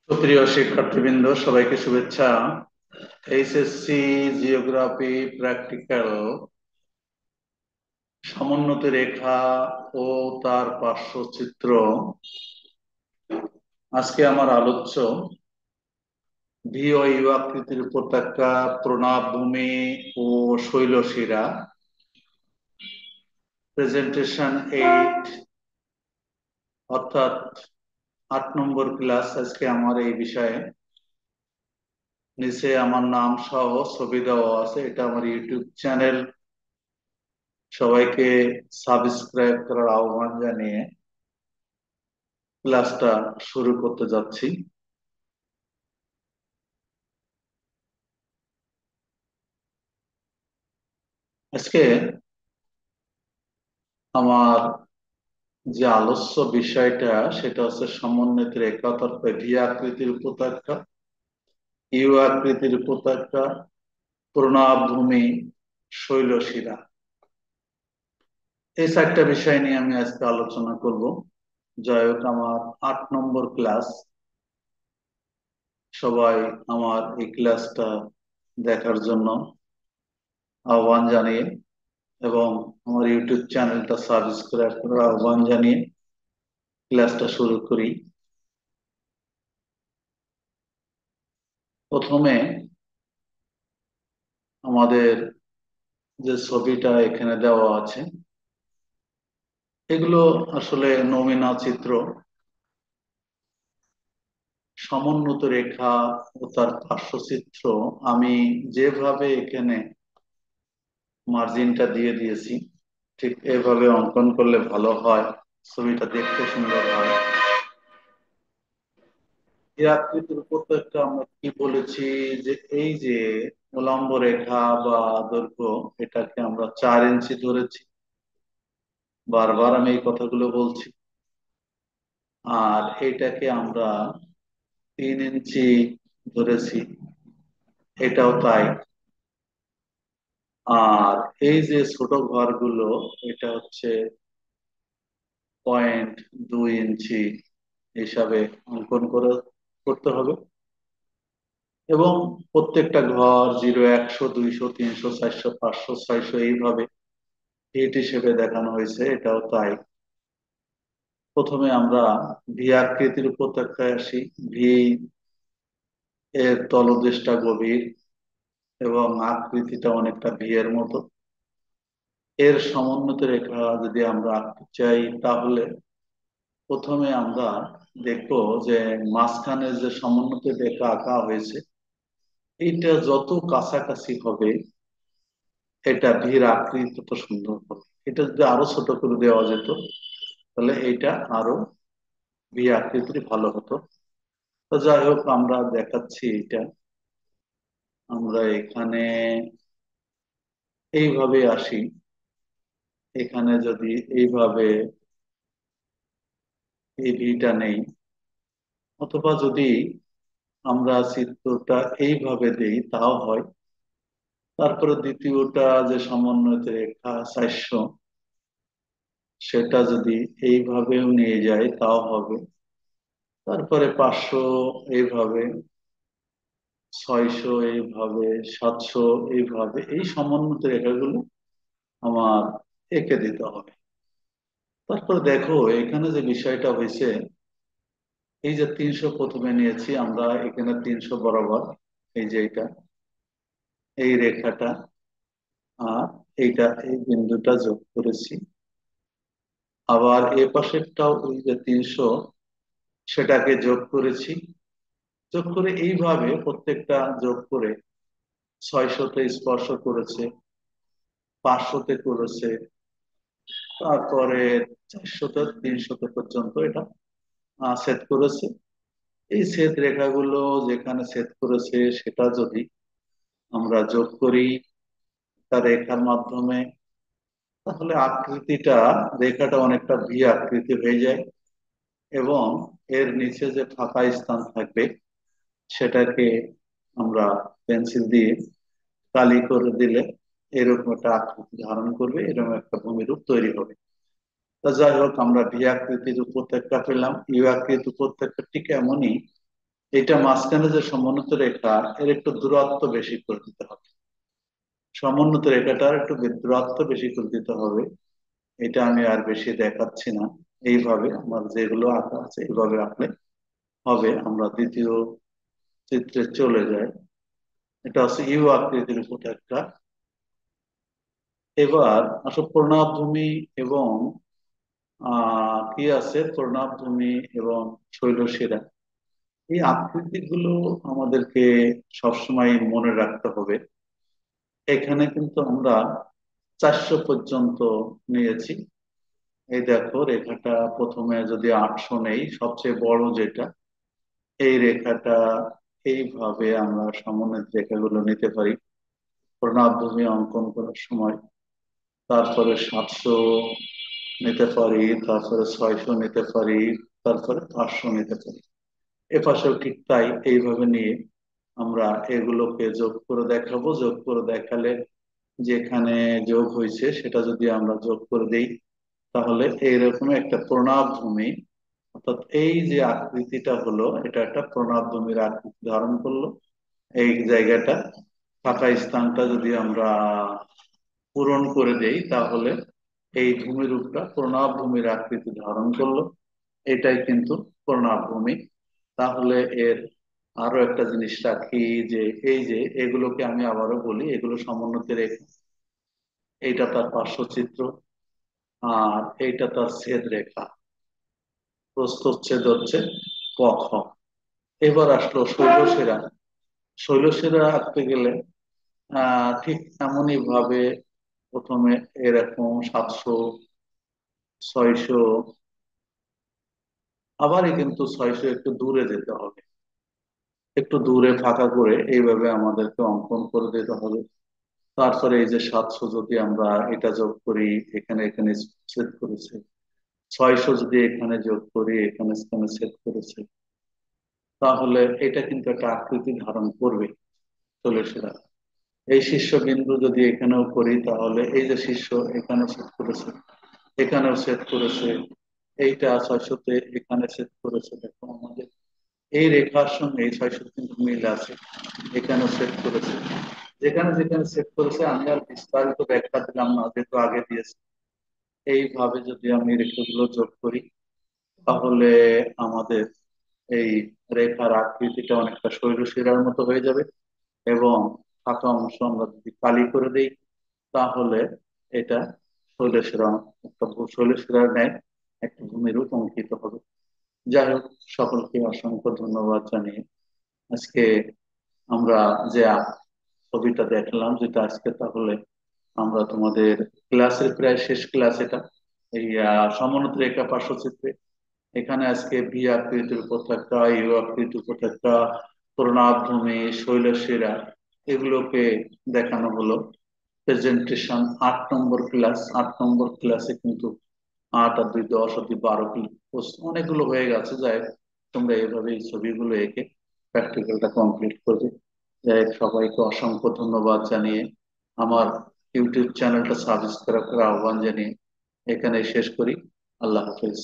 সুপ্রিয় শিক্ষার্থীবৃন্দ, সবাইকে শুভেচ্ছা। এইচএসসি জিওগ্রাফি প্র্যাকটিক্যাল সমোন্নতি রেখা ও তার পার্শ্বচিত্র। আজকে আমার আলোচ্য ভি ও ইউ আকৃতির উপত্যকা, প্রণামভূমি ও শৈলশিরা। প্রেজেন্টেশন 8, অর্থাৎ 8 নম্বর ক্লাস আজকে আমার এই বিষয়ে। নিচে আমার নাম সহ ছবি দেওয়া আছে, এটা আমার ইউটিউব চ্যানেল। সবাইকে সাবস্ক্রাইব করার আহ্বান জানিয়ে ক্লাসটা শুরু করতে যাচ্ছি। আজকে আমার যে আলোচ্য বিষয়টা সেটা হচ্ছে সমন্বিত রেখা, অর্থাৎ ভি আকৃতির উপত্যকা, ইউ আকৃতির উপত্যকা, প্রণামভূমি, শৈলশিরা। এই চারটা বিষয় নিয়ে আমি আজকে আলোচনা করব। যাই হোক, আমার 8 নম্বর ক্লাস। সবাই আমার এই ক্লাসটা দেখার জন্য আহ্বান জানিয়ে এবং আমার ইউটিউব চ্যানেলটা সাবস্ক্রাইব করার আহ্বান জানিয়ে ক্লাসটা শুরু করি। প্রথমে আমাদের যে ছবিটা এখানে দেওয়া আছে, এগুলো আসলে নমুনা চিত্র। সমোন্নত রেখা ও তার পার্শ্বচিত্র আমি যেভাবে এখানে মার্জিনটা দিয়ে দিয়েছি, ঠিক এভাবে অঙ্কন করলে ভালো হয়, ছবিটা দেখতে সুন্দর হয়। এই আকৃতির উপত্যকা আমরা কি বলেছি, যে এই যে উলম্ব রেখা বা দৈর্ঘ্য, এটাকে আমরা 4 ইঞ্চি ধরেছি। বারবার আমি এই কথাগুলো বলছি। আর এটাকে আমরা 3 ইঞ্চি ধরেছি, এটাও তাই। আর এই যে ছোট ঘরগুলো, এটা হচ্ছে 0.2 ইঞ্চি হিসাবে অঙ্কন করতে হবে। এবং প্রত্যেকটা ঘর 0, 100, 200, 300, 400, 500, 600 এইভাবে ফিট হিসেবে দেখানো হয়েছে, এটাও তাই। প্রথমে আমরা ভি আকৃতির উপত্যকায় আসি। ভি এর তলদেশটা গভীর এবং আকৃতিটা অনেকটা ভি এর মতো। এর সমোন্নত রেখা যদি আমরা আঁকতে চাই, তাহলে প্রথমে আমরা দেখবো যে মাঝখানে যে সমোন্নত রেখা আঁকা হয়েছে, এইটা যত কাছাকাছি হবে এটা ভির আকৃতি তত সুন্দর হবে। এটা যদি আরো ছোট করে দেওয়া যেত, তাহলে এইটা আরো ভি আকৃতির ভালো হতো। তো যাই হোক, আমরা দেখাচ্ছি এটা। আমরা এখানে এইভাবে আসি। এখানে যদি এইভাবে এই ভিটা নেই, অথবা যদি আমরা চিত্রটা এইভাবে দেই তাও হয়। তারপরে দ্বিতীয়টা যে সমন্বয় রেখা 400, সেটা যদি এইভাবেও নিয়ে যায় তাও হবে। তারপরে 500 এইভাবে, 600 এইভাবে, 700 এইভাবে, এই সমন্বিত রেখাগুলো আমার এঁকে দিতে হবে। তারপর দেখো এখানে যে বিষয়টা হয়েছে, এই যে 300 প্রথমে নিয়েছি আমরা, এখানে 300 বরাবর এই যে এটা, এই রেখাটা, আর এইটা, এই বিন্দুটা যোগ করেছি। আবার এ পাশেরটাও ওই যে 300, সেটাকে যোগ করেছি। যোগ করে এইভাবে প্রত্যেকটা যোগ করে 600তে স্পর্শ করেছে, 500তে করেছে, তারপরে 400তে, 300তে পর্যন্ত এটা ছেদ করেছে। এই ছেদ রেখাগুলো যেখানে ছেদ করেছে সেটা যদি আমরা যোগ করি তার রেখার মাধ্যমে, তাহলে আকৃতিটা, রেখাটা অনেকটা ভি আকৃতি হয়ে যায়। এবং এর নিচে যে ফাঁকা স্থান থাকবে সেটাকে আমরা পেন্সিল দিয়ে কালি করে দিলে এরকম একটা আকৃতি ধারণ করবে, এরকম একটা ভূমিরূপ তৈরি হবে। তা যাই হোক, আমরা ভি আকৃতির উপত্যকা পেলাম। ইউ আকৃতির উপত্যকা ঠিক এমনই এটা মাঝখানে যে সমোন্নত রেখা, এর একটু দূরত্ব বেশি করে দিতে হবে। সমোন্নত রেখাটার একটু দূরত্ব বেশি করে দিতে হবে। এটা আমি আর বেশি দেখাচ্ছি না। এইভাবে আমার যেগুলো আঁকা আছে এইভাবে আঁকলে হবে। আমরা দ্বিতীয় চিত্রে চলে যাই। এটা হচ্ছে ইউ আকৃতির উপর একটা। এবার আসলে প্রণামভূমি এবং কি আছে, প্রণামভূমি এবং শৈলশিরা, এই আকৃতিগুলো আমাদেরকে সবসময় মনে রাখতে হবে। এখানে কিন্তু আমরা 400 পর্যন্ত নিয়েছি। এই দেখো, রেখাটা প্রথমে যদি 800 নেই, সবচেয়ে বড় যেটা, এই রেখাটা এইভাবে আমরা সমন্বিত রেখাগুলো নিতে পারি প্রণামভূমি অঙ্কন করার সময়। তারপরে 700 নিতে পারি, তারপরে 600 নিতে পারি, তারপরে 500 নিতে পারি। এপাশেও ঠিক তাই, এইভাবে নিয়ে আমরা এগুলোকে যোগ করে দেখাবো। যোগ করে দেখালে যেখানে যোগ হয়েছে সেটা যদি আমরা যোগ করে দেই, তাহলে এইরকম একটা প্রণামভূমি, অর্থাৎ এই যে আকৃতিটা হলো, এটা একটা প্রণামভূমির আকৃতি ধারণ করলো। এই জায়গাটা, ফাঁকা স্থানটা যদি আমরা পূরণ করে দেই, তাহলে এই ভূমিরূপটা প্রণামভূমির আকৃতি ধারণ করলো। এটাই কিন্তু প্রণামভূমি। তাহলে এর আরো একটা জিনিস রাখি, যে এই যে এগুলোকে আমি আবারও বলি, এগুলো সমোন্নতি রেখা। এইটা তার পার্শ্বচিত্র, আর এইটা তার ছেদ রেখা। প্রস্থচ্ছেদ হচ্ছে পক্ষ। এবার আসলো শৈলশিরা। শৈলশিরা আঁকতে গেলে ঠিক এমনই ভাবে প্রথমে এরকম 700, 600, আবারই কিন্তু 600 একটু দূরে যেতে হবে। একটু দূরে ফাঁকা করে এইভাবে আমাদেরকে অঙ্কন করে দিতে হবে। তারপরে এই যে 700 যদি আমরা এটা যোগ করি, এখানে এখানে ছেদ করেছে। 600 যদি এখানে যোগ করি, এখানে এখানে ছেদ করেছে। তাহলে এটা কিন্তু একটা আকৃতি ধারণ করবে শৈলশিরা। এই শীর্ষবিন্দু যদি এখানেও করি, তাহলে এই যে শীর্ষ, এখানে ছেদ করেছে, এখানেও ছেদ করেছে। এইটা 600-তে এখানে ছেদ করেছে। দেখো আমাদের এই রেখার সঙ্গে এই 600 কিন্তু মিল আছে। এখানেও সেট করেছে। যেখানে যেখানে সেট করেছে আমি আর বিস্তারিত ব্যাখ্যা দিলাম না, যেহেতু আগে দিয়েছি। এইভাবে যদি আমি রেখাগুলো যোগ করি, তাহলে আমাদের এই রেখার আকৃতিটা অনেকটা শৈলশিরার মতো হয়ে যাবে। এবং ফাঁকা অংশ আমরা যদি কালি করে দিই, তাহলে এটা শৈলশিরা, একটা শৈলশিরার ন্যায় একটা ভূমিরূপ অঙ্কিত হবে। যাই হোক, সকলকে অসংখ্য ধন্যবাদ জানিয়ে আজকে আমরা যে ছবিটা দেখলাম, যেটা আজকে, তাহলে আমরা তোমাদের ক্লাসের প্রায় শেষ ক্লাস এটা। এই সমোন্নত রেখা পার্শ্বচিত্রে এখানে আজকে ভি আকৃতির উপর থাকা, ইউ আকৃতির উপর থাকা, প্রণামভূমি, শৈলশিরা, এগুলোকে দেখানো হলো। প্রেজেন্টেশন 8 নম্বর ক্লাস। 8 নম্বর ক্লাসে কিন্তু 8 আর 2 10 আর 2 12 প্রশ্ন অনেকগুলো হয়ে গেছে। যাই হোক, তোমরা এইভাবে এই ছবিগুলো এঁকে প্র্যাকটিক্যালটা কমপ্লিট করবে। যাই হোক, সবাইকে অসংখ্য ধন্যবাদ জানিয়ে আমার ইউটিউব চ্যানেলটা সাবস্ক্রাইব করার আহ্বান জানিয়ে এখানে শেষ করি। আল্লাহ হাফেজ।